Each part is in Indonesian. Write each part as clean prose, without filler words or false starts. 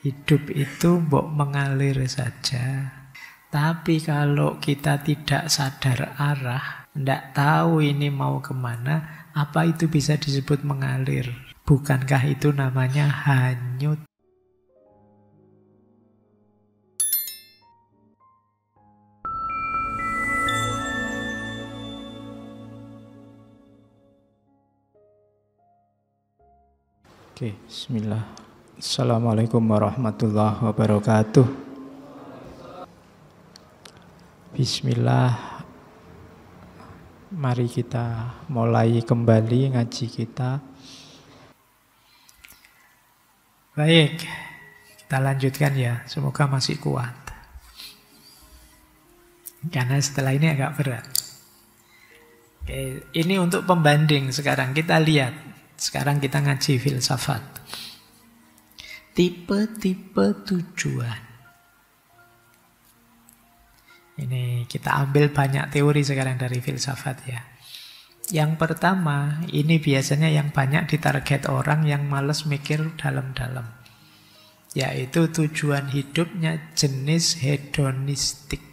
Hidup itu mbok mengalir saja. Tapi kalau kita tidak sadar arah, tidak tahu ini mau kemana, apa itu bisa disebut mengalir? Bukankah itu namanya hanyut? Oke, bismillah. Assalamualaikum warahmatullahi wabarakatuh. Bismillah. Mari kita mulai kembali ngaji kita. Baik, kita lanjutkan ya. Semoga masih kuat. Karena setelah ini agak berat. Oke, ini untuk pembanding sekarang. Kita lihat. Sekarang kita ngaji filsafat. Tipe-tipe tujuan. Ini kita ambil banyak teori sekarang dari filsafat ya. Yang pertama, ini biasanya yang banyak ditarget orang yang males mikir dalam-dalam. Yaitu tujuan hidupnya jenis hedonistik.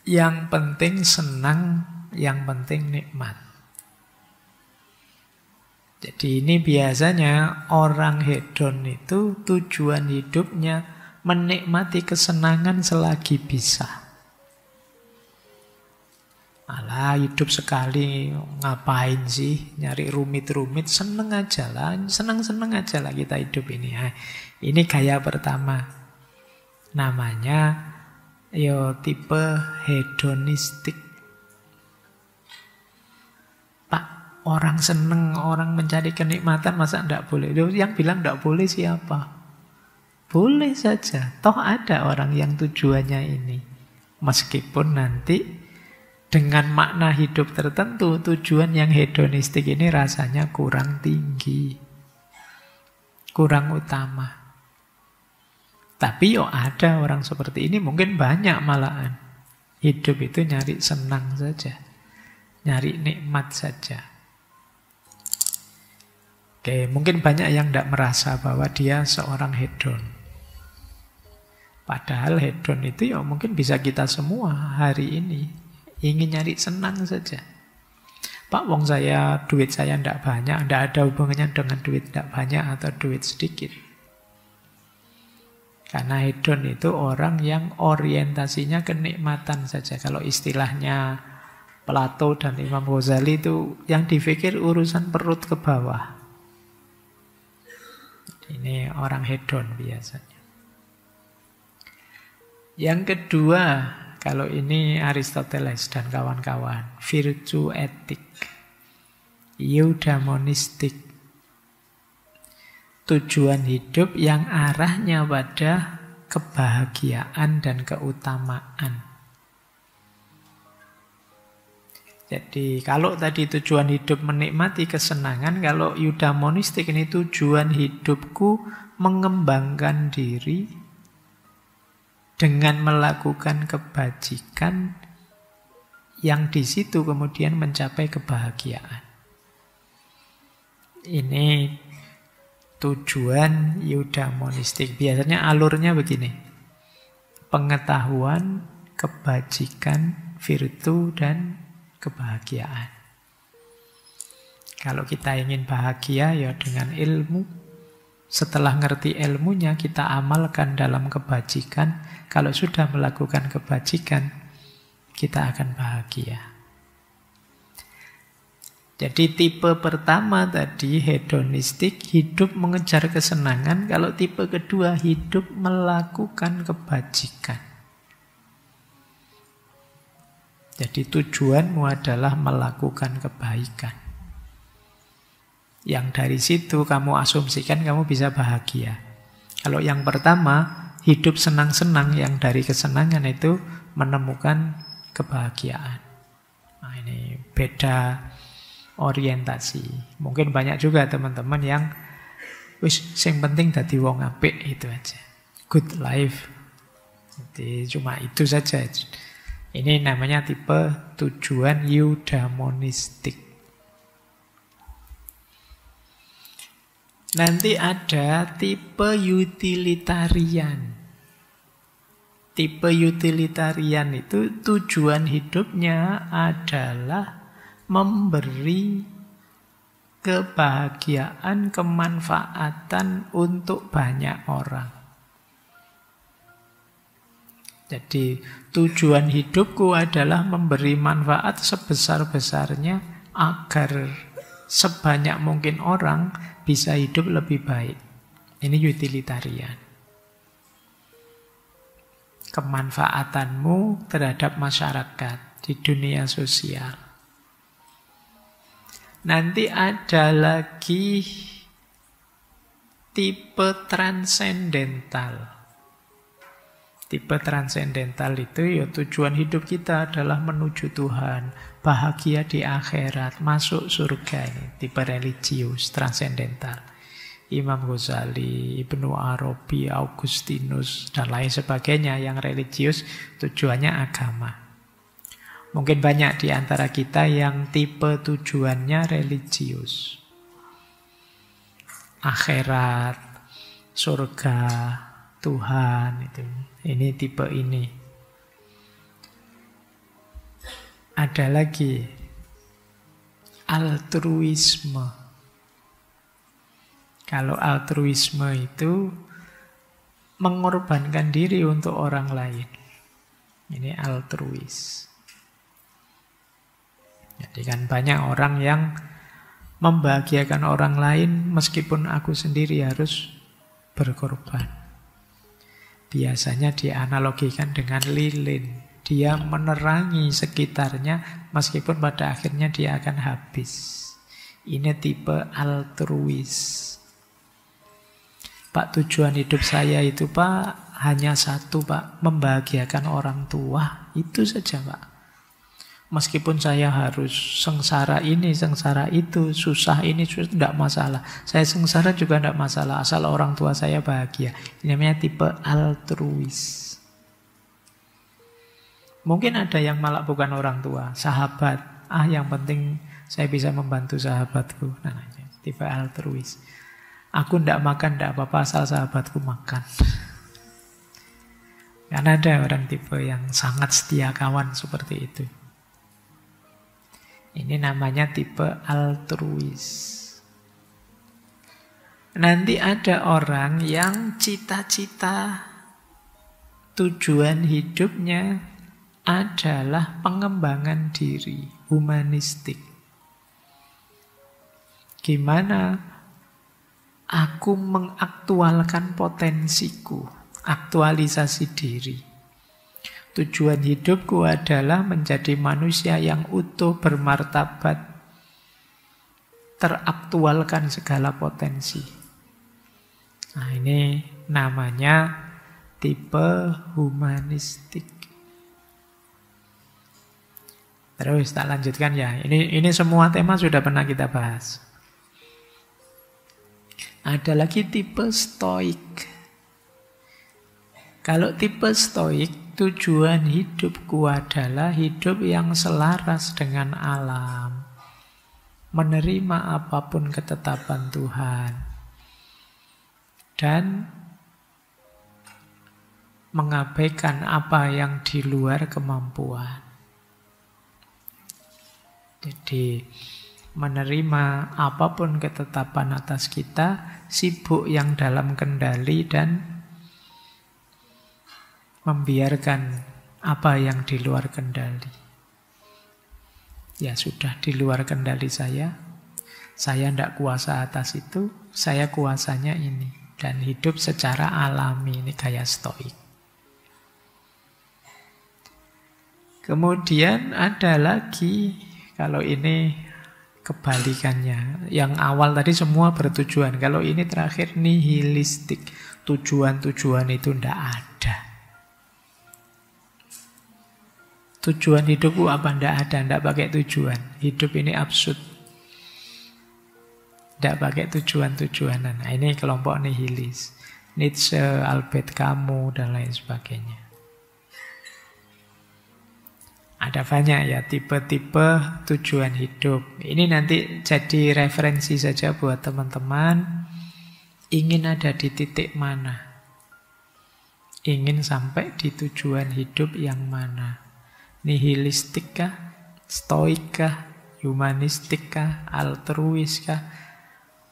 Yang penting senang, yang penting nikmat. Jadi ini biasanya orang hedon itu tujuan hidupnya menikmati kesenangan selagi bisa. Alah, hidup sekali ngapain sih nyari rumit-rumit, seneng aja lah, seneng-seneng aja lah kita hidup ini. Nah, ini gaya pertama. Namanya tipe hedonistik. Orang seneng, orang mencari kenikmatan, masa tidak boleh? Yang bilang tidak boleh siapa? Boleh saja. Toh ada orang yang tujuannya ini. Meskipun nanti dengan makna hidup tertentu, tujuan yang hedonistik ini rasanya kurang tinggi. Kurang utama. Tapi ada orang seperti ini, mungkin banyak malahan. Hidup itu nyari senang saja. Nyari nikmat saja. Oke, mungkin banyak yang tidak merasa bahwa dia seorang hedon. Padahal hedon itu ya mungkin bisa kita semua hari ini. Ingin nyari senang saja. Pak, wong saya, duit saya tidak banyak, tidak ada hubungannya dengan duit tidak banyak atau duit sedikit. Karena hedon itu orang yang orientasinya kenikmatan saja. Kalau istilahnya Plato dan Imam Ghazali itu yang dipikir urusan perut ke bawah. Ini orang hedon biasanya. Yang kedua, kalau ini Aristoteles dan kawan-kawan, virtue etik, eudaimonistik. Tujuan hidup yang arahnya pada kebahagiaan dan keutamaan. Jadi kalau tadi tujuan hidup menikmati kesenangan, kalau eudaimonistik ini tujuan hidupku mengembangkan diri dengan melakukan kebajikan yang di situ kemudian mencapai kebahagiaan. Ini tujuan eudaimonistik. Biasanya alurnya begini. Pengetahuan, kebajikan, virtu, dan kebahagiaan. Kalau kita ingin bahagia ya dengan ilmu. Setelah ngerti ilmunya kita amalkan dalam kebajikan. Kalau sudah melakukan kebajikan kita akan bahagia. Jadi tipe pertama tadi hedonistik, hidup mengejar kesenangan. Kalau tipe kedua hidup melakukan kebajikan. Jadi tujuanmu adalah melakukan kebaikan. Yang dari situ kamu asumsikan kamu bisa bahagia. Kalau yang pertama, hidup senang-senang, yang dari kesenangan itu menemukan kebahagiaan. Nah, ini beda orientasi. Mungkin banyak juga teman-teman yang sing penting dadi wong apik, itu aja. Good life. Jadi cuma itu saja. Ini namanya tipe tujuan eudaimonistik. Nanti ada tipe utilitarian. Tipe utilitarian itu tujuan hidupnya adalah memberi kebahagiaan, kemanfaatan untuk banyak orang. Jadi tujuan hidupku adalah memberi manfaat sebesar-besarnya agar sebanyak mungkin orang bisa hidup lebih baik. Ini utilitarian. Kemanfaatanmu terhadap masyarakat di dunia sosial. Nanti ada lagi tipe transendental. Tipe transendental itu ya tujuan hidup kita adalah menuju Tuhan, bahagia di akhirat, masuk surga. Ini tipe religius, transendental. Imam Ghazali, Ibnu Arabi, Augustinus, dan lain sebagainya yang religius tujuannya agama. Mungkin banyak di antara kita yang tipe tujuannya religius. Akhirat, surga, Tuhan itu. Ini tipe ini. Ada lagi altruisme. Kalau altruisme itu mengorbankan diri untuk orang lain. Ini altruis. Jadi kan banyak orang yang membahagiakan orang lain meskipun aku sendiri harus berkorban. Biasanya dianalogikan dengan lilin. Dia menerangi sekitarnya meskipun pada akhirnya dia akan habis. Ini tipe altruis. Pak, tujuan hidup saya itu Pak hanya satu Pak, membahagiakan orang tua. Itu saja Pak. Meskipun saya harus sengsara ini, sengsara itu, susah ini, susah, tidak masalah. Saya sengsara juga tidak masalah, asal orang tua saya bahagia. Ini namanya tipe altruis. Mungkin ada yang malah bukan orang tua, sahabat. Yang penting saya bisa membantu sahabatku. Nah, tipe altruis. Aku tidak makan, tidak apa-apa, asal sahabatku makan. Karena ada orang tipe yang sangat setia kawan seperti itu. Ini namanya tipe altruis. Nanti ada orang yang cita-cita tujuan hidupnya adalah pengembangan diri, humanistik. Gimana aku mengaktualkan potensiku, aktualisasi diri. Tujuan hidupku adalah menjadi manusia yang utuh, bermartabat, teraktualkan segala potensi. Nah, ini namanya tipe humanistik. Terus tak lanjutkan ya. Ini semua tema sudah pernah kita bahas. Ada lagi tipe stoik. Kalau tipe stoik, tujuan hidupku adalah hidup yang selaras dengan alam. Menerima apapun ketetapan Tuhan. Dan mengabaikan apa yang di luar kemampuan. Jadi menerima apapun ketetapan atas kita, sibuk yang dalam kendali dan membiarkan apa yang di luar kendali. Ya sudah, di luar kendali saya tidak kuasa atas itu, saya kuasanya ini. Dan hidup secara alami, ini gaya stoik. Kemudian ada lagi, kalau ini kebalikannya. Yang awal tadi semua bertujuan, kalau ini terakhir nihilistik. Tujuan-tujuan itu tidak ada. Tujuan hidupku apa? Tidak ada, tidak pakai tujuan. Hidup ini absurd. Tidak pakai tujuan-tujuanan. Nah, ini kelompok nihilis. Nietzsche, Albert Camus, dan lain sebagainya. Ada banyak ya tipe-tipe tujuan hidup. Ini nanti jadi referensi saja buat teman-teman. Ingin ada di titik mana? Ingin sampai di tujuan hidup yang mana? Nihilistik kah? Stoik kah? Humanistik kah? Altruis kah?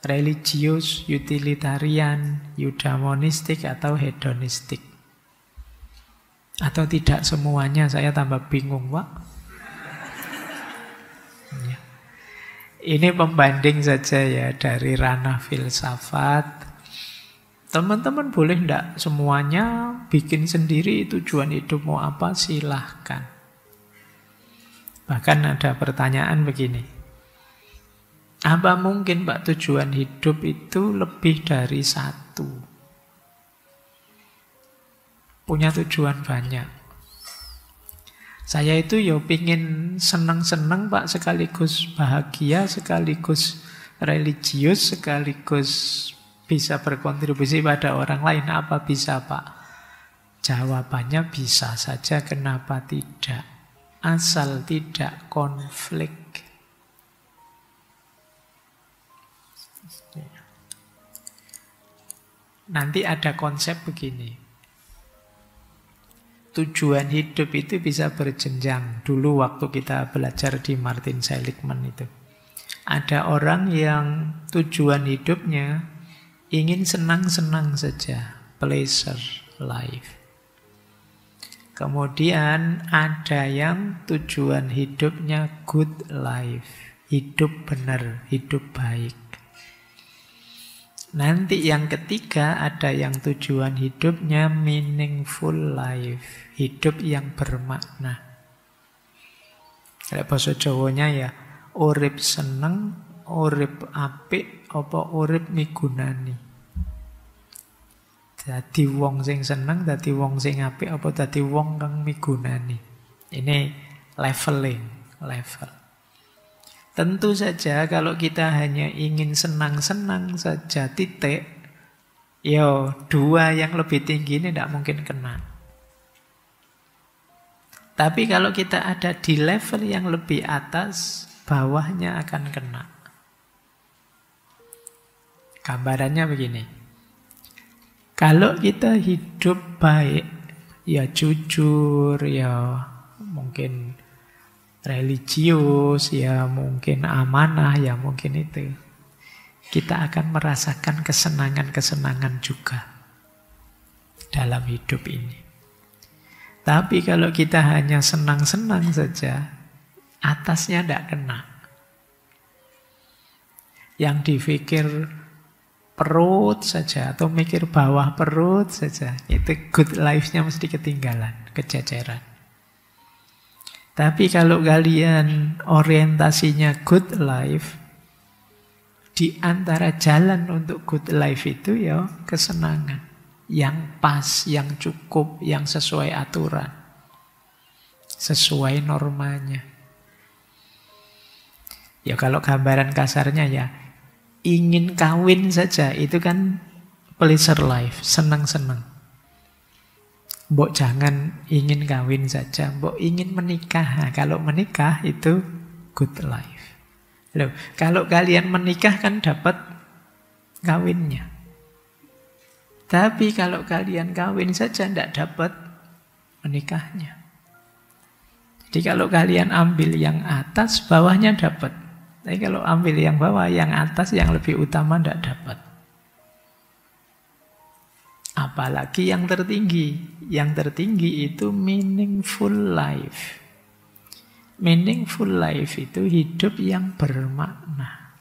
Religius, utilitarian, eudaimonistik, atau hedonistik? Atau tidak semuanya? Saya tambah bingung, Pak. Ya. Ini pembanding saja ya dari ranah filsafat. Teman-teman boleh enggak semuanya bikin sendiri tujuan hidup mau apa, silahkan. Bahkan ada pertanyaan begini. Apa mungkin Pak tujuan hidup itu lebih dari satu? Punya tujuan banyak. Saya itu ya pingin seneng-seneng Pak, sekaligus bahagia, sekaligus religius, sekaligus bisa berkontribusi pada orang lain. Apa bisa Pak? Jawabannya bisa saja, kenapa tidak? Asal tidak konflik. Nanti ada konsep begini. Tujuan hidup itu bisa berjenjang. Dulu waktu kita belajar di Martin Seligman itu. Ada orang yang tujuan hidupnya ingin senang-senang saja. Pleasure life. Kemudian ada yang tujuan hidupnya good life. Hidup benar, hidup baik. Nanti yang ketiga ada yang tujuan hidupnya meaningful life. Hidup yang bermakna. Kayak bahasa Jawanya ya, urip seneng, urip apik, apa urip migunani. Dadi wong sing seneng, dadi wong sing apik, apa dadi wong kang migunani. Ini leveling, level. Tentu saja kalau kita hanya ingin senang-senang saja titik, yo dua yang lebih tinggi ini tidak mungkin kena. Tapi kalau kita ada di level yang lebih atas, bawahnya akan kena. Gambarannya begini. Kalau kita hidup baik, ya jujur, ya mungkin religius, ya mungkin amanah, ya mungkin itu. Kita akan merasakan kesenangan-kesenangan juga dalam hidup ini. Tapi kalau kita hanya senang-senang saja, atasnya tidak kena. Yang dipikir perut saja atau mikir bawah perut saja, itu good life-nya mesti ketinggalan, kececeran. Tapi kalau kalian orientasinya good life, di antara jalan untuk good life itu ya kesenangan. Yang pas, yang cukup, yang sesuai aturan. Sesuai normanya. Ya kalau gambaran kasarnya ya, ingin kawin saja, itu kan pleasure life, senang-senang. Mbok jangan ingin kawin saja, mbok ingin menikah. Nah, kalau menikah itu good life. Loh, kalau kalian menikah kan dapat kawinnya. Tapi kalau kalian kawin saja tidak dapat menikahnya. Jadi kalau kalian ambil yang atas, bawahnya dapat. Tapi kalau ambil yang bawah, yang atas, yang lebih utama tidak dapat. Apalagi yang tertinggi. Yang tertinggi itu meaningful life. Meaningful life itu hidup yang bermakna.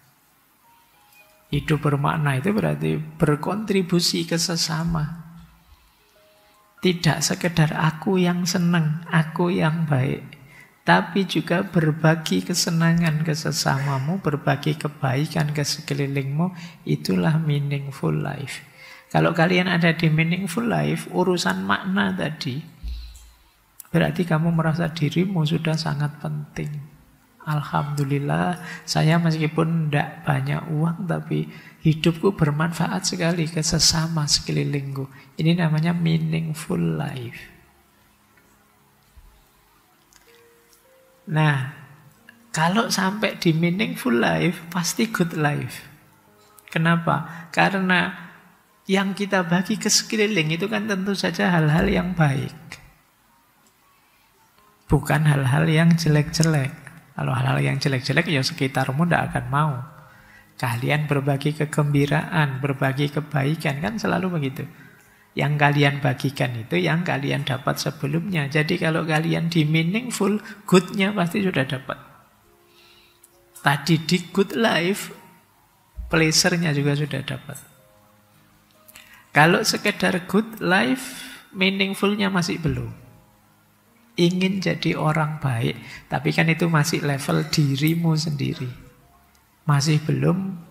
Hidup bermakna itu berarti berkontribusi ke sesama. Tidak sekedar aku yang senang, aku yang baik. Tapi juga berbagi kesenangan ke sesamamu, berbagi kebaikan ke sekelilingmu. Itulah meaningful life. Kalau kalian ada di meaningful life, urusan makna tadi, berarti kamu merasa dirimu sudah sangat penting. Alhamdulillah, saya meskipun tidak banyak uang, tapi hidupku bermanfaat sekali ke sesama sekelilingku. Ini namanya meaningful life. Nah, kalau sampai di meaningful life, pasti good life. Kenapa? Karena Yang kita bagi ke sekeliling itu kan tentu saja hal-hal yang baik. Bukan hal-hal yang jelek-jelek. Kalau hal-hal yang jelek-jelek ya sekitarmu tidak akan mau. Kalian berbagi kegembiraan, berbagi kebaikan, kan selalu begitu. Yang kalian bagikan itu yang kalian dapat sebelumnya. Jadi kalau kalian di meaningful, good-nya pasti sudah dapat. Tadi di good life, pleasure-nya juga sudah dapat. Kalau sekedar good life, meaningful-nya masih belum. Ingin jadi orang baik, tapi kan itu masih level dirimu sendiri. Masih belum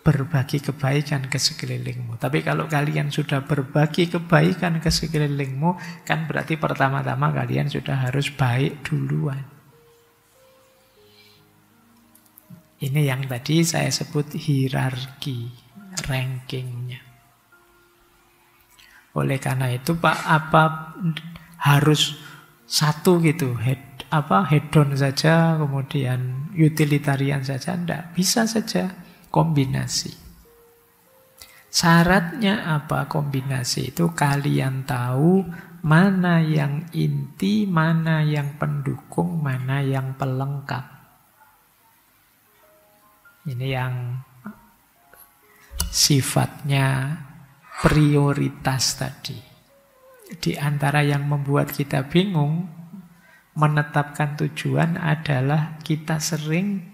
berbagi kebaikan ke sekelilingmu. Tapi kalau kalian sudah berbagi kebaikan ke sekelilingmu, kan berarti pertama-tama kalian sudah harus baik duluan. Ini yang tadi saya sebut hierarki, rankingnya. Oleh karena itu Pak, apa harus satu gitu, hedon saja, kemudian utilitarian saja? Tidak, bisa saja kombinasi. Syaratnya apa kombinasi itu? Kalian tahu mana yang inti, mana yang pendukung, mana yang pelengkap. Ini yang sifatnya prioritas tadi. Di antara yang membuat kita bingung menetapkan tujuan adalah kita sering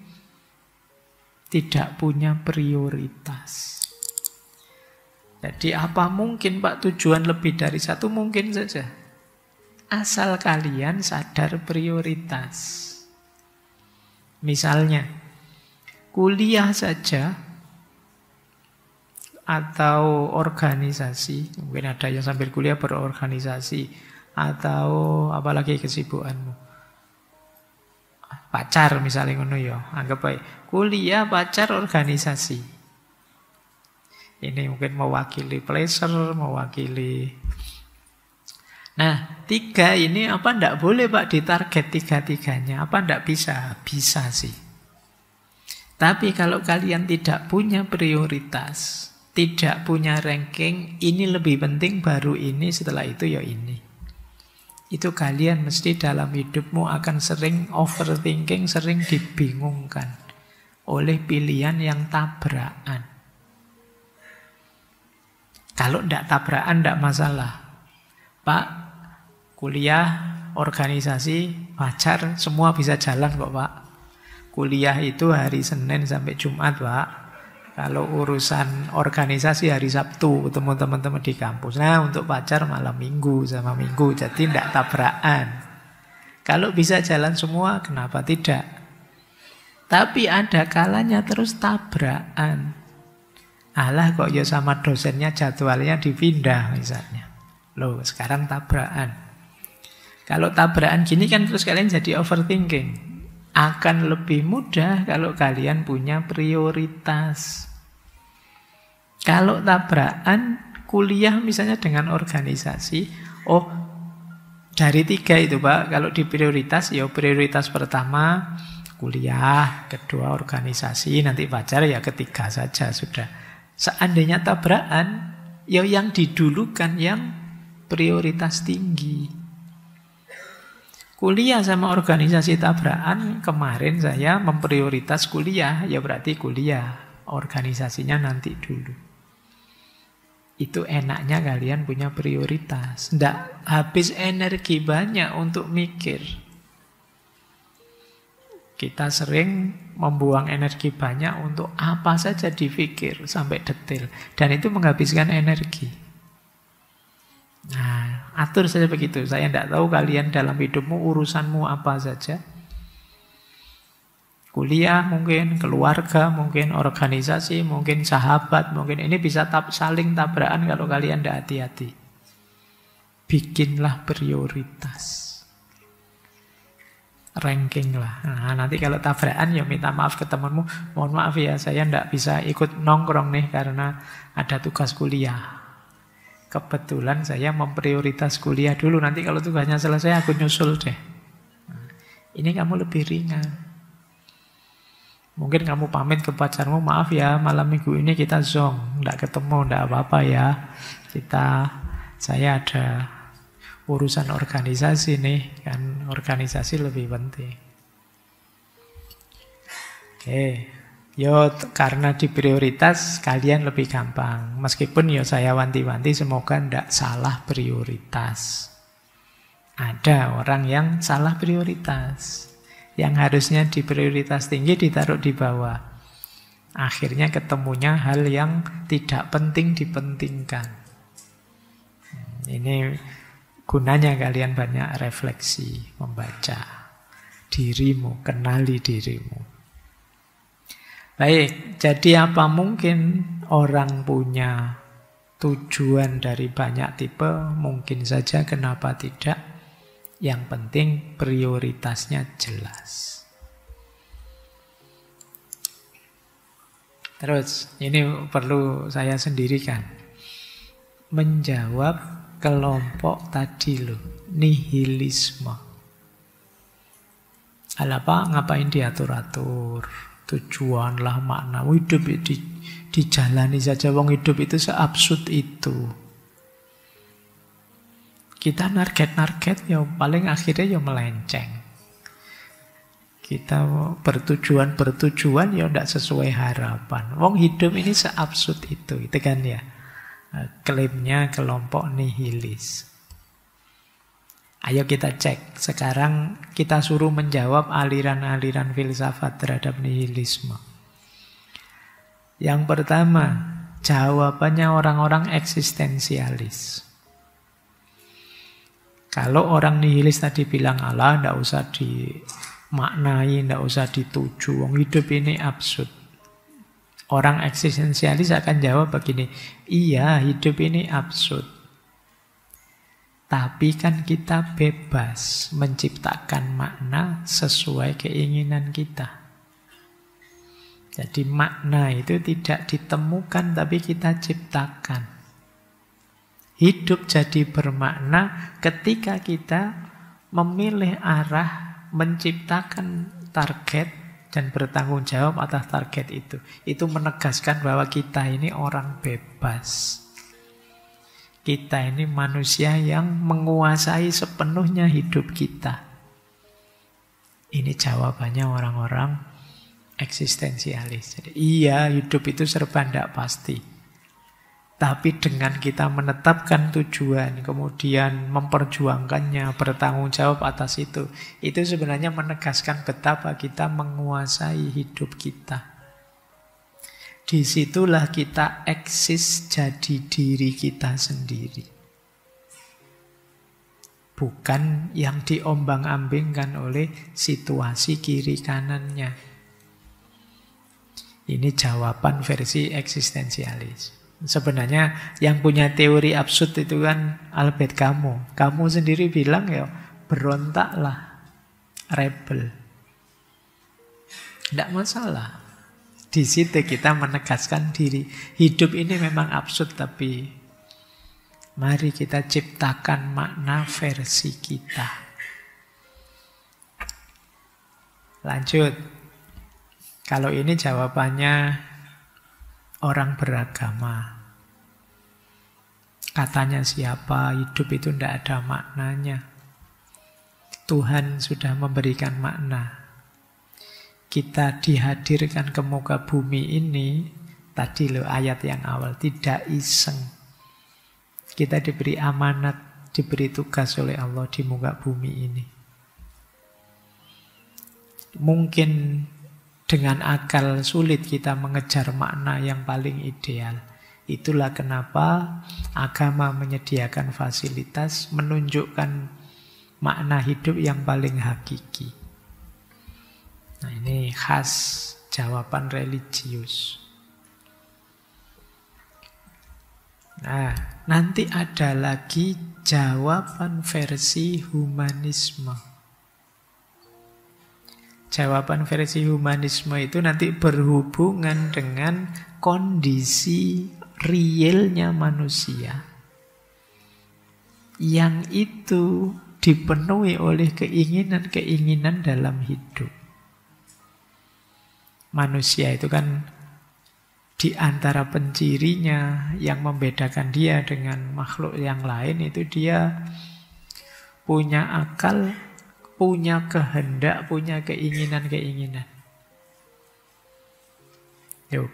tidak punya prioritas. Jadi apa mungkin Pak tujuan lebih dari satu? Mungkin saja. Asal kalian sadar prioritas. Misalnya, kuliah saja atau organisasi, mungkin ada yang sambil kuliah berorganisasi, atau apalagi kesibukanmu, pacar misalnya ngono ya, anggap baik kuliah, pacar, organisasi. Ini mungkin mewakili pleasure, mewakili. Nah, tiga ini apa ndak boleh Pak ditarget tiga-tiganya? Apa ndak bisa? Bisa sih. Tapi kalau kalian tidak punya prioritas, tidak punya ranking, ini lebih penting baru ini, setelah itu ya ini. Itu kalian mesti dalam hidupmu akan sering overthinking, sering dibingungkan oleh pilihan yang tabrakan. Kalau tidak tabrakan tidak masalah. Pak, kuliah, organisasi, pacar, semua bisa jalan kok Pak. Kuliah itu hari Senin sampai Jumat Pak. Kalau urusan organisasi hari Sabtu ketemu teman-teman di kampus. Nah untuk pacar malam Minggu sama Minggu. Jadi tidak tabrakan. Kalau bisa jalan semua kenapa tidak? Tapi ada kalanya terus tabrakan. Alah kok ya sama dosennya jadwalnya dipindah misalnya. Loh sekarang tabrakan. Kalau tabrakan gini kan terus kalian jadi overthinking. Akan lebih mudah kalau kalian punya prioritas. Kalau tabrakan kuliah misalnya dengan organisasi, oh dari tiga itu Pak, kalau di prioritas ya prioritas pertama kuliah, kedua organisasi, nanti pacar ya ketiga saja sudah. Seandainya tabrakan, ya yang didulukan yang prioritas tinggi. Kuliah sama organisasi tabrakan, kemarin saya memprioritas kuliah, ya berarti kuliah, organisasinya nanti dulu. Itu enaknya kalian punya prioritas. Nggak habis energi banyak untuk mikir. Kita sering membuang energi banyak untuk apa saja dipikir sampai detail. Dan itu menghabiskan energi. Nah, atur saja begitu. Saya tidak tahu kalian dalam hidupmu urusanmu apa saja. Kuliah mungkin, keluarga mungkin, organisasi mungkin, sahabat mungkin. Ini bisa saling tabrakan kalau kalian tidak hati-hati. Bikinlah prioritas. Ranking lah. Nah, nanti kalau tabrakan ya minta maaf ke temanmu. Mohon maaf ya, saya tidak bisa ikut nongkrong nih karena ada tugas kuliah. Kebetulan saya memprioritas kuliah dulu. Nanti kalau tugasnya selesai aku nyusul deh. Nah, ini kamu lebih ringan. Mungkin kamu pamit ke pacarmu, maaf ya malam minggu ini kita zong, nggak ketemu, nggak apa-apa ya. Saya ada urusan organisasi nih, kan organisasi lebih penting. Oke, yo karena di prioritas kalian lebih gampang. Meskipun yo saya wanti-wanti semoga ndak salah prioritas. Ada orang yang salah prioritas. Yang harusnya di prioritas tinggi ditaruh di bawah. Akhirnya ketemunya hal yang tidak penting dipentingkan. Ini gunanya kalian banyak refleksi, membaca dirimu, kenali dirimu. Baik, jadi apa mungkin orang punya tujuan dari banyak tipe? Mungkin saja, kenapa tidak? Yang penting prioritasnya jelas. Terus, ini perlu saya sendirikan. Menjawab kelompok tadi loh, nihilisme. Apa? Ngapain diatur-atur? Tujuan lah, makna. Hidup dijalani saja. Wong hidup itu seabsurd itu. Kita narget-narget, ya paling akhirnya ya melenceng. Kita bertujuan, ya tidak sesuai harapan. Wong hidup ini seabsurd itu kan ya. Klaimnya kelompok nihilis. Ayo kita cek. Sekarang kita suruh menjawab aliran-aliran filsafat terhadap nihilisme. Yang pertama, jawabannya orang-orang eksistensialis. Kalau orang nihilis tadi bilang, Allah tidak usah dimaknai, tidak usah dituju, wong hidup ini absurd. Orang eksistensialis akan jawab begini, iya hidup ini absurd. Tapi kan kita bebas menciptakan makna sesuai keinginan kita. Jadi makna itu tidak ditemukan tapi kita ciptakan. Hidup jadi bermakna ketika kita memilih arah, menciptakan target, dan bertanggung jawab atas target itu. Itu menegaskan bahwa kita ini orang bebas. Kita ini manusia yang menguasai sepenuhnya hidup kita. Ini jawabannya orang-orang eksistensialis. Jadi, iya, hidup itu serba tidak pasti. Tapi dengan kita menetapkan tujuan, kemudian memperjuangkannya, bertanggung jawab atas itu sebenarnya menegaskan betapa kita menguasai hidup kita. Disitulah kita eksis jadi diri kita sendiri. Bukan yang diombang-ambingkan oleh situasi kiri kanannya. Ini jawaban versi eksistensialis. Sebenarnya yang punya teori absurd itu kan Albert Camus. Camus sendiri bilang ya berontaklah, rebel. Tidak masalah. Di situ kita menegaskan diri. Hidup ini memang absurd, tapi mari kita ciptakan makna versi kita. Lanjut. Kalau ini jawabannya orang beragama. Katanya siapa, hidup itu tidak ada maknanya. Tuhan sudah memberikan makna. Kita dihadirkan ke muka bumi ini, tadi loh ayat yang awal, tidak iseng. Kita diberi amanat, diberi tugas oleh Allah di muka bumi ini. Mungkin dengan akal sulit kita mengejar makna yang paling ideal. Itulah kenapa agama menyediakan fasilitas menunjukkan makna hidup yang paling hakiki. Nah, ini khas jawaban religius. Nah, nanti ada lagi jawaban versi humanisme. Jawaban versi humanisme itu nanti berhubungan dengan kondisi realnya manusia. Yang itu dipenuhi oleh keinginan-keinginan dalam hidup. Manusia itu kan di antara pencirinya yang membedakan dia dengan makhluk yang lain itu dia punya akal, punya kehendak, punya keinginan-keinginan. Yuk.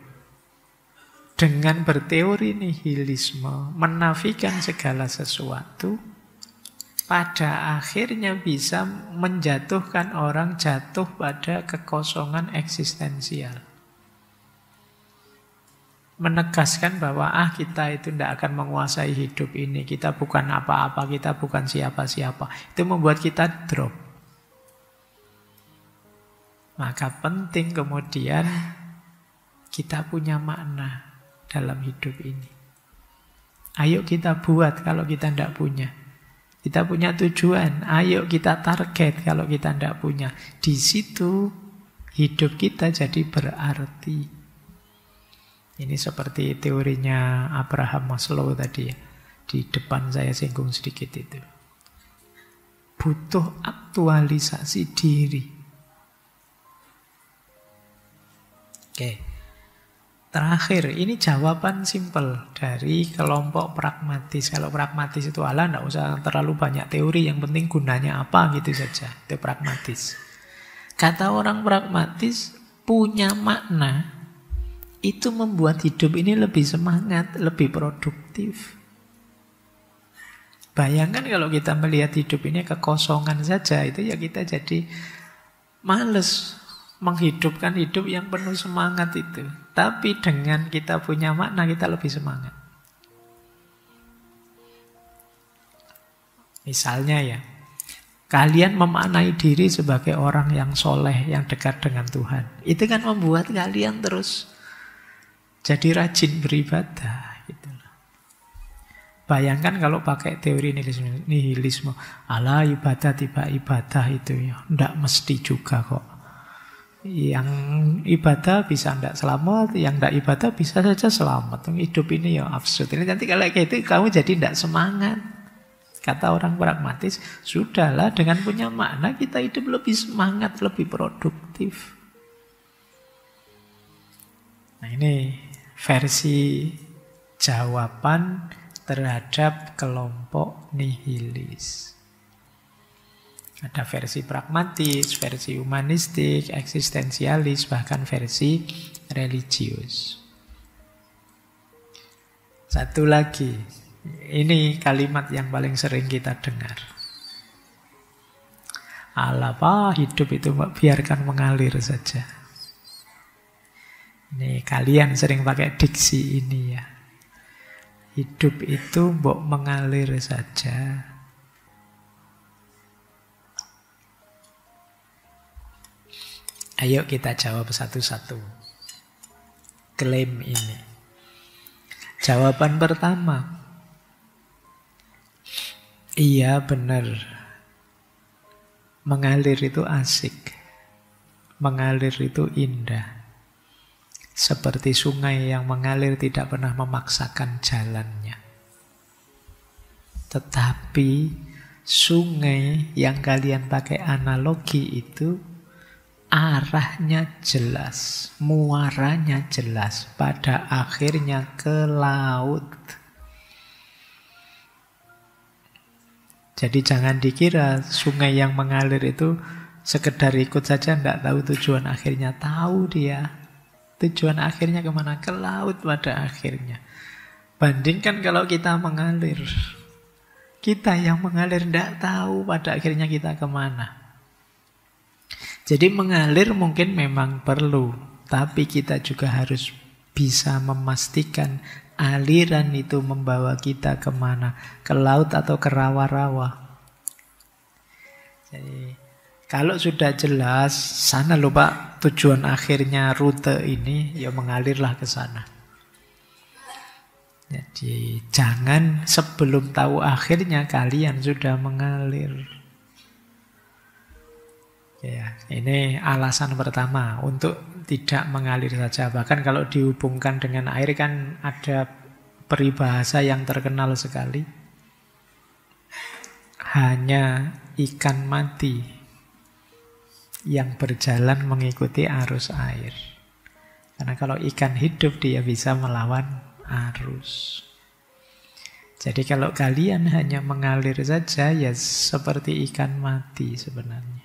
Dengan berteori nihilisme, menafikan segala sesuatu, pada akhirnya bisa menjatuhkan orang jatuh pada kekosongan eksistensial. Menegaskan bahwa kita itu tidak akan menguasai hidup ini, kita bukan apa-apa, kita bukan siapa-siapa. Itu membuat kita drop. Maka penting kemudian kita punya makna dalam hidup ini. Ayo kita buat kalau kita tidak punya. Kita punya tujuan, ayo kita target kalau kita tidak punya. Di situ hidup kita jadi berarti. Ini seperti teorinya Abraham Maslow tadi ya. Di depan saya singgung sedikit itu. Butuh aktualisasi diri. Oke. Terakhir, ini jawaban simpel dari kelompok pragmatis. Kalau pragmatis itu tidak usah terlalu banyak teori, yang penting gunanya apa gitu saja. Itu pragmatis. Kata orang pragmatis, punya makna, itu membuat hidup ini lebih semangat, lebih produktif. Bayangkan kalau kita melihat hidup ini kekosongan saja, itu ya kita jadi males menghidupkan hidup yang penuh semangat itu. Tapi dengan kita punya makna, kita lebih semangat. Misalnya ya, kalian memaknai diri sebagai orang yang soleh, yang dekat dengan Tuhan. Itu kan membuat kalian terus jadi rajin beribadah. Gitu. Bayangkan kalau pakai teori nihilisme. Alah, ibadah tiba ibadah itu ya. Tidak mesti juga kok. Yang ibadah bisa tidak selamat, yang tidak ibadah bisa saja selamat. Hidup ini ya absurd. Ini nanti kalau kayak itu kamu jadi tidak semangat. Kata orang pragmatis, sudahlah dengan punya makna kita hidup lebih semangat, lebih produktif. Nah ini versi jawaban terhadap kelompok nihilis. Ada versi pragmatis, versi humanistik, eksistensialis, bahkan versi religius. Satu lagi, ini kalimat yang paling sering kita dengar. Alah, hidup itu biarkan mengalir saja. Ini kalian sering pakai diksi ini ya. Hidup itu mbok mengalir saja. Ayo kita jawab satu-satu klaim ini. Jawaban pertama, iya benar. Mengalir itu asik. Mengalir itu indah. Seperti sungai yang mengalir tidak pernah memaksakan jalannya. Tetapi sungai yang kalian pakai analogi itu arahnya jelas, muaranya jelas, pada akhirnya ke laut. Jadi jangan dikira sungai yang mengalir itu sekedar ikut saja, tidak tahu tujuan akhirnya. Tahu dia, tujuan akhirnya kemana? Ke laut pada akhirnya. Bandingkan kalau kita mengalir. Kita yang mengalir tidak tahu pada akhirnya kita kemana. Jadi mengalir mungkin memang perlu, tapi kita juga harus bisa memastikan aliran itu membawa kita kemana, ke laut atau ke rawa-rawa. Jadi kalau sudah jelas, sana loh Pak, tujuan akhirnya rute ini, ya mengalirlah ke sana. Jadi jangan sebelum tahu akhirnya kalian sudah mengalir. Ya, ini alasan pertama untuk tidak mengalir saja. Bahkan kalau dihubungkan dengan air kan ada peribahasa yang terkenal sekali. Hanya ikan mati yang berjalan mengikuti arus air. Karena kalau ikan hidup dia bisa melawan arus. Jadi kalau kalian hanya mengalir saja, ya seperti ikan mati sebenarnya.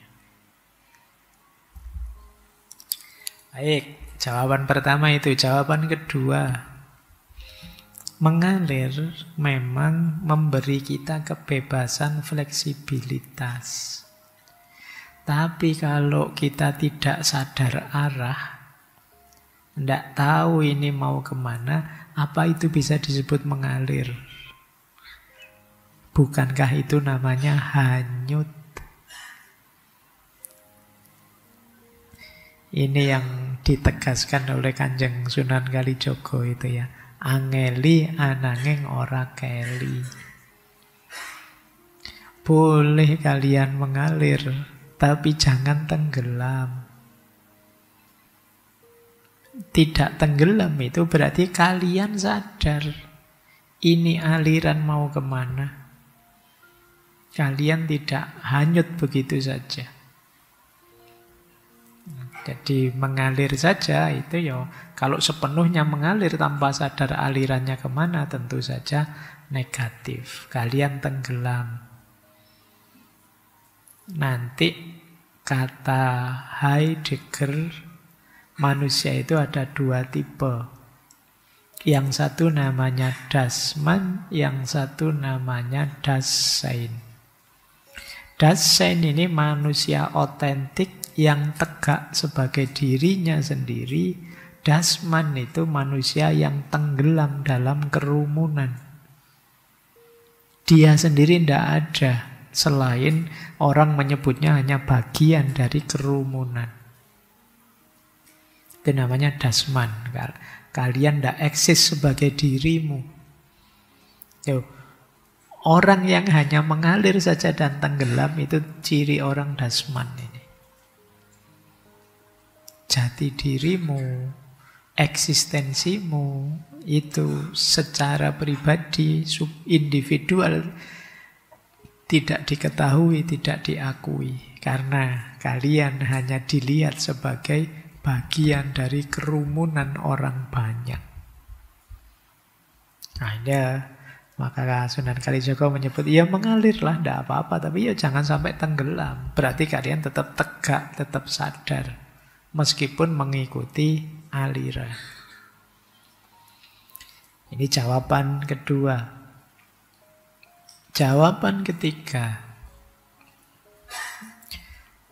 Baik, jawaban pertama itu. Jawaban kedua, mengalir memang memberi kita kebebasan, fleksibilitas. Tapi kalau kita tidak sadar arah, tidak tahu ini mau kemana, apa itu bisa disebut mengalir? Bukankah itu namanya hanyut? Ini yang ditegaskan oleh Kanjeng Sunan Kalijogo itu ya. Angeli ananging ora keli. Boleh kalian mengalir, tapi jangan tenggelam. Tidak tenggelam itu berarti kalian sadar ini aliran mau kemana. Kalian tidak hanyut begitu saja. Jadi mengalir saja itu ya, kalau sepenuhnya mengalir tanpa sadar alirannya kemana, tentu saja negatif. Kalian tenggelam. Nanti kata Heidegger, manusia itu ada dua tipe. Yang satu namanya Dasman, yang satu namanya Dasein. Dasein ini manusia otentik yang tegak sebagai dirinya sendiri. Dasman itu manusia yang tenggelam dalam kerumunan. Dia sendiri tidak ada, selain orang menyebutnya hanya bagian dari kerumunan. Itu namanya Dasman. Kalian tidak eksis sebagai dirimu. Orang yang hanya mengalir saja dan tenggelam itu ciri orang Dasman ini. Jati dirimu, eksistensimu itu secara pribadi, individual, tidak diketahui, tidak diakui. Karena kalian hanya dilihat sebagai bagian dari kerumunan orang banyak. Nah, maka Sunan Kalijogo menyebut, ya mengalirlah, tidak apa-apa, tapi ya jangan sampai tenggelam. Berarti kalian tetap tegak, tetap sadar, meskipun mengikuti aliran. Ini jawaban kedua. Jawaban ketiga,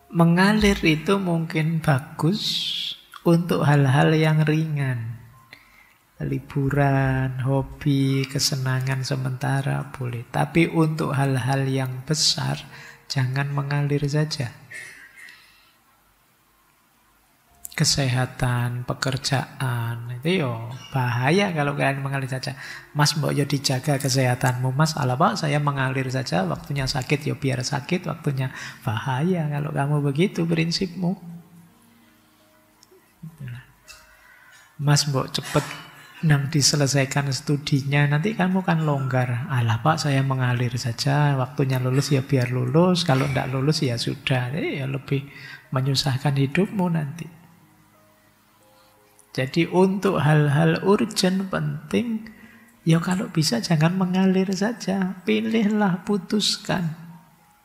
mengalir itu mungkin bagus untuk hal-hal yang ringan. Liburan, hobi, kesenangan sementara boleh. Tapi untuk hal-hal yang besar, jangan mengalir saja. Kesehatan, pekerjaan, itu yo bahaya kalau kalian mengalir saja. Mas, mbok yo dijaga kesehatanmu, Mas. Ala Pak, saya mengalir saja, waktunya sakit yo biar sakit, waktunya bahaya kalau kamu begitu prinsipmu. Mas, mbok cepet nang diselesaikan studinya, nanti kamu kan longgar. Ala Pak, saya mengalir saja, waktunya lulus ya biar lulus, kalau tidak lulus ya sudah. Ya lebih menyusahkan hidupmu nanti. Jadi untuk hal-hal urgent penting, ya kalau bisa jangan mengalir saja. Pilihlah, putuskan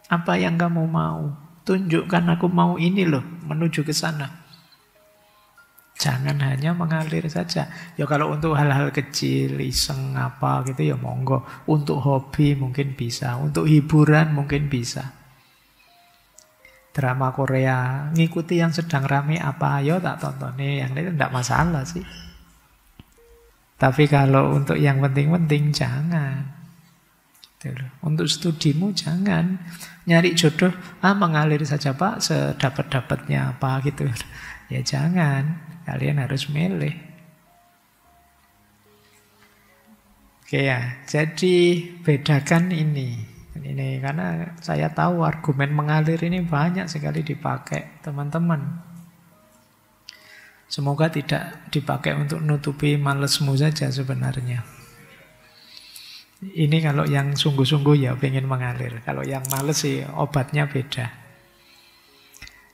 apa yang kamu mau. Tunjukkan aku mau ini loh, menuju ke sana. Jangan hanya mengalir saja. Ya kalau untuk hal-hal kecil, iseng apa gitu ya monggo. Untuk hobi mungkin bisa, untuk hiburan mungkin bisa. Drama Korea, ngikuti yang sedang rame apa, ayo tak tonton nih, yang itu tidak masalah sih. Tapi kalau untuk yang penting-penting jangan. Gitu loh. Untuk studimu jangan. Nyari jodoh, mengalir saja Pak, sedapat-dapatnya apa gitu. Ya jangan, kalian harus milih. Oke ya, jadi bedakan ini. Ini karena saya tahu argumen mengalir ini banyak sekali dipakai teman-teman. Semoga tidak dipakai untuk nutupi malesmu saja sebenarnya. Ini kalau yang sungguh-sungguh ya pengen mengalir. Kalau yang males sih obatnya beda.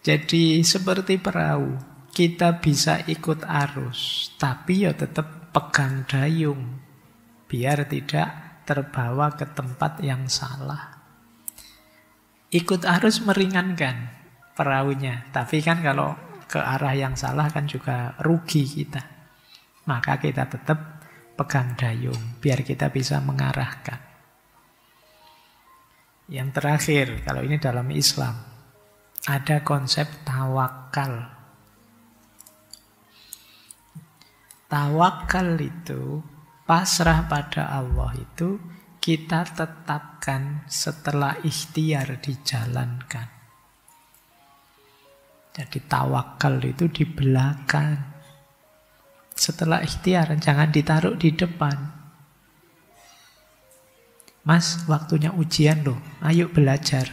Jadi seperti perahu. kita bisa ikut arus, tapi ya tetap pegang dayung, biar tidak terbawa ke tempat yang salah. Ikut arus meringankan perahunya, tapi kan kalau ke arah yang salah kan juga rugi kita. Maka kita tetap pegang dayung, biar kita bisa mengarahkan. Yang terakhir, kalau ini dalam Islam, ada konsep tawakal. Tawakal itu, pasrah pada Allah itu, kita tetapkan setelah ikhtiar dijalankan. Jadi tawakal itu di belakang. Setelah ikhtiar, jangan ditaruh di depan. Mas, waktunya ujian loh, ayo belajar.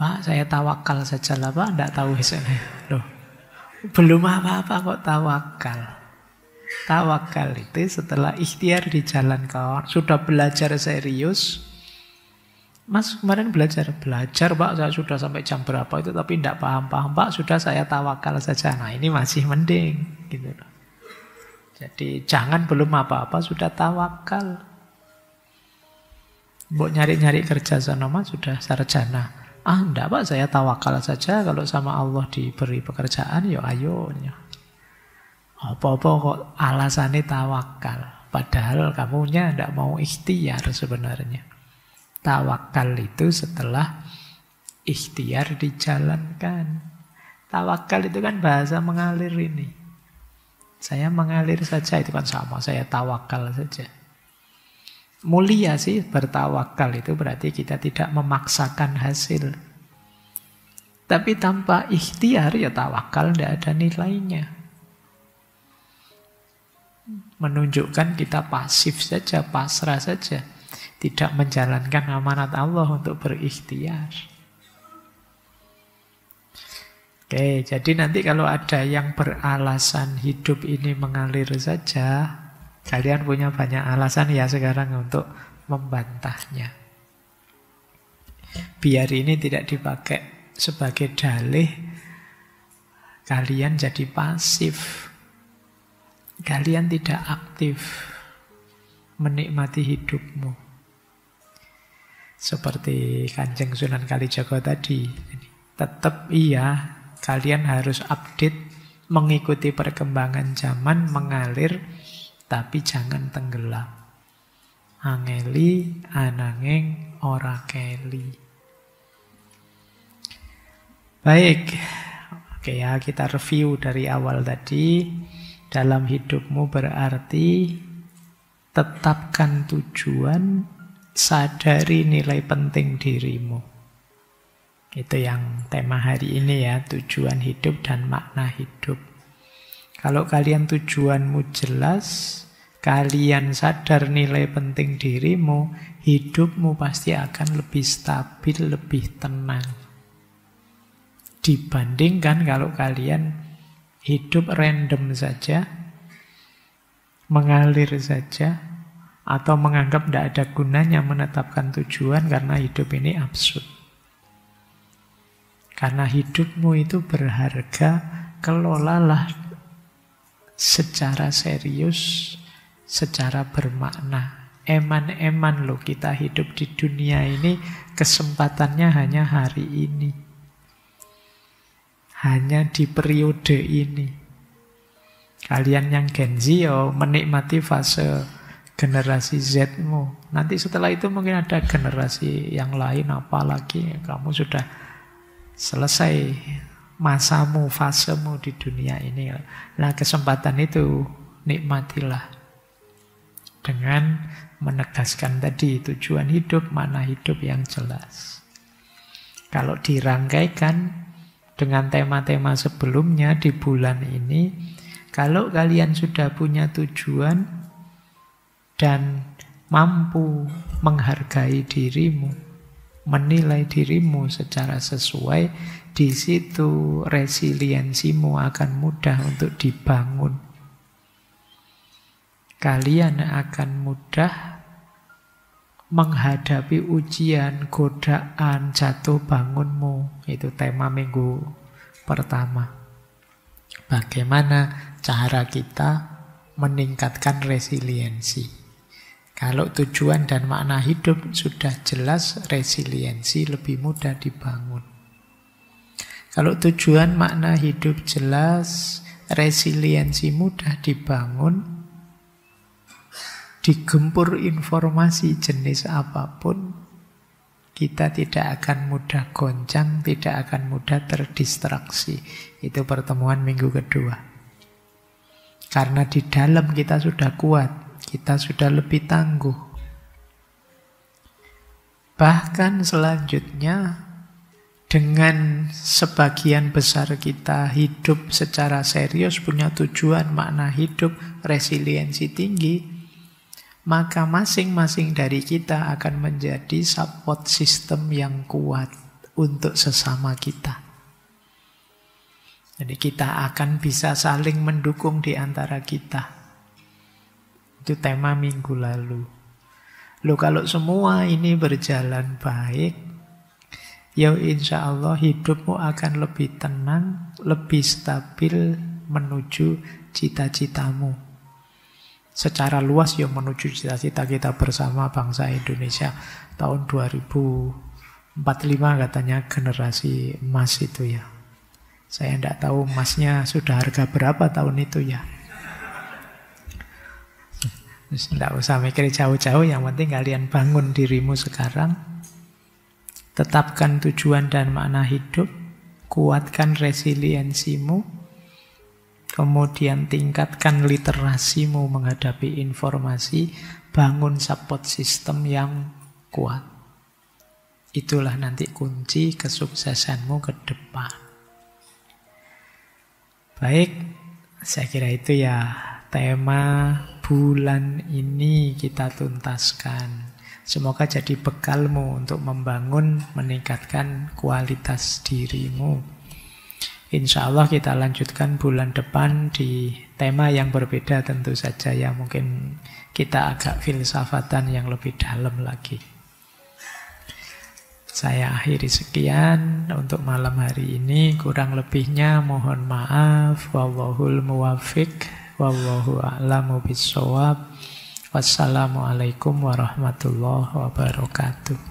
Pak, saya tawakal saja lah Pak, enggak tahu hasilnya. Loh, belum apa-apa kok tawakal. Tawakal itu setelah ikhtiar dijalankan, sudah belajar serius. Mas kemarin belajar Pak, saya sudah sampai jam berapa itu, tapi tidak paham-paham Pak, sudah saya tawakal saja. Nah ini masih mending gitu loh. Jadi jangan belum apa-apa sudah tawakal. Mbok nyari-nyari kerja sana Mas sudah sarjana. Enggak Pak, saya tawakal saja, kalau sama Allah diberi pekerjaan ya ayo. Apa-apa kok alasannya tawakal. Padahal kamunya tidak mau ikhtiar sebenarnya. Tawakal itu setelah ikhtiar dijalankan. Tawakal itu kan bahasa mengalir ini. Saya mengalir saja, itu kan sama, saya tawakal saja. Mulia sih bertawakal, itu berarti kita tidak memaksakan hasil. Tapi tanpa ikhtiar ya tawakal tidak ada nilainya. Menunjukkan kita pasif saja, pasrah saja. Tidak menjalankan amanat Allah untuk berikhtiar. Oke, jadi nanti kalau ada yang beralasan hidup ini mengalir saja, kalian punya banyak alasan ya sekarang untuk membantahnya. Biar ini tidak dipakai sebagai dalih, kalian jadi pasif. Kalian tidak aktif menikmati hidupmu. Seperti Kanjeng Sunan Kalijaga tadi. Tetap iya, kalian harus update, mengikuti perkembangan zaman, mengalir, tapi jangan tenggelam. Angeli, ananging, ora keli. Baik, oke ya, kita review dari awal tadi. Dalam hidupmu berarti tetapkan tujuan, sadari nilai penting dirimu. Itu yang tema hari ini ya, tujuan hidup dan makna hidup. Kalau kalian tujuanmu jelas, kalian sadar nilai penting dirimu, hidupmu pasti akan lebih stabil, lebih tenang. Dibandingkan kalau kalian hidup random saja, mengalir saja, atau menganggap tidak ada gunanya menetapkan tujuan karena hidup ini absurd. Karena hidupmu itu berharga, kelolalah secara serius, secara bermakna. Eman-eman loh kita hidup di dunia ini, kesempatannya hanya hari ini. Hanya di periode ini. Kalian yang Gen Z menikmati fase generasi Z-mu. Nanti setelah itu mungkin ada generasi yang lain, apalagi kamu sudah selesai masamu, fasemu di dunia ini. Nah, kesempatan itu nikmatilah dengan menegaskan tadi tujuan hidup, makna hidup yang jelas. Kalau dirangkaikan dengan tema-tema sebelumnya di bulan ini, kalau kalian sudah punya tujuan dan mampu menghargai dirimu, menilai dirimu secara sesuai, di situ resiliensimu akan mudah untuk dibangun. Kalian akan mudah menghadapi ujian, godaan, jatuh bangunmu. Itu tema minggu pertama. Bagaimana cara kita meningkatkan resiliensi. Kalau tujuan dan makna hidup sudah jelas, resiliensi lebih mudah dibangun. Kalau tujuan makna hidup jelas, resiliensi mudah dibangun, digempur informasi jenis apapun, kita tidak akan mudah goncang, tidak akan mudah terdistraksi. Itu pertemuan minggu kedua. Karena di dalam kita sudah kuat, kita sudah lebih tangguh. Bahkan selanjutnya, dengan sebagian besar kita hidup secara serius, punya tujuan, makna hidup, resiliensi tinggi, maka masing-masing dari kita akan menjadi support system yang kuat untuk sesama kita. Jadi kita akan bisa saling mendukung di antara kita. Itu tema minggu lalu. Loh, kalau semua ini berjalan baik, ya insya Allah hidupmu akan lebih tenang, lebih stabil menuju cita-citamu. Secara luas ya menuju cita-cita kita bersama bangsa Indonesia tahun 2045 katanya generasi emas itu ya. Saya tidak tahu emasnya sudah harga berapa tahun itu ya. Tidak usah mikir jauh-jauh, yang penting kalian bangun dirimu sekarang. Tetapkan tujuan dan makna hidup, kuatkan resiliensimu, kemudian tingkatkan literasimu menghadapi informasi, bangun support system yang kuat. Itulah nanti kunci kesuksesanmu ke depan. Baik, saya kira itu ya tema bulan ini kita tuntaskan. Semoga jadi bekalmu untuk membangun, meningkatkan kualitas dirimu. Insya Allah kita lanjutkan bulan depan di tema yang berbeda tentu saja ya. Mungkin kita agak filsafatan yang lebih dalam lagi. Saya akhiri sekian untuk malam hari ini. Kurang lebihnya mohon maaf. Wallahul muwaffiq. Wallahu a'lamu bissawab. Wassalamualaikum warahmatullahi wabarakatuh.